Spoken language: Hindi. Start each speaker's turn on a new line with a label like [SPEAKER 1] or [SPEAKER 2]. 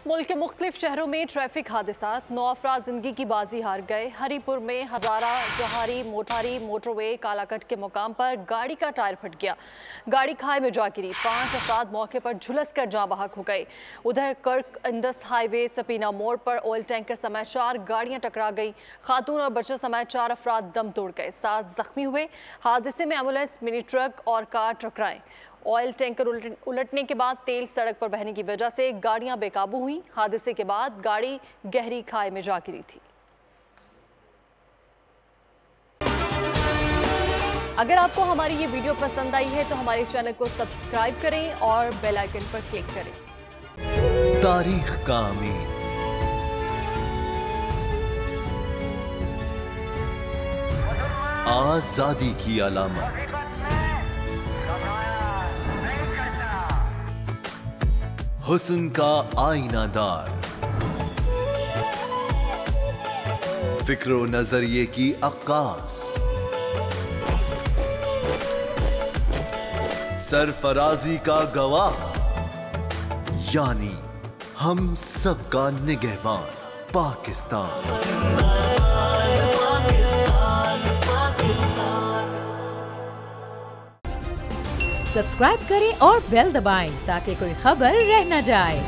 [SPEAKER 1] मुल्क के मुख्तलिफ शहरों में ट्रैफिक हादसा, 9 अफराद जिंदगी की बाजी हार गए। हरीपुर में हजारा जहारी मोठारी मोटरवे कालाकट के मुकाम पर गाड़ी का टायर फट गया, गाड़ी खाई में जा गिरी। 5 अफराद मौके पर झुलस कर जाँ बहक हो गए। उधर कर्क इंडस हाईवे सपीना मोड़ पर ऑयल टैंकर समेत 4 गाड़ियां टकरा गई। खातून और बच्चों समेत 4 अफराद दम तोड़ गए, 7 जख्मी हुए। हादसे में एम्बुलेंस, मिनी ट्रक और कार टकराए। ऑयल टैंकर उलटने के बाद तेल सड़क पर बहने की वजह से गाड़ियां बेकाबू हुई। हादसे के बाद गाड़ी गहरी खाई में जा गिरी थी। अगर आपको हमारी ये वीडियो पसंद आई है तो हमारे चैनल को सब्सक्राइब करें और बेल आइकन पर क्लिक करें।
[SPEAKER 2] तारीख का अमीर, आजादी की अलामत, हुस्न का आईनादार, फिक्रो नजरिए की अक्कास, सरफराजी का गवाह, यानी हम सबका निगहबान पाकिस्तान।
[SPEAKER 3] सब्सक्राइब करें और बेल दबाएं ताकि कोई खबर रह न जाए।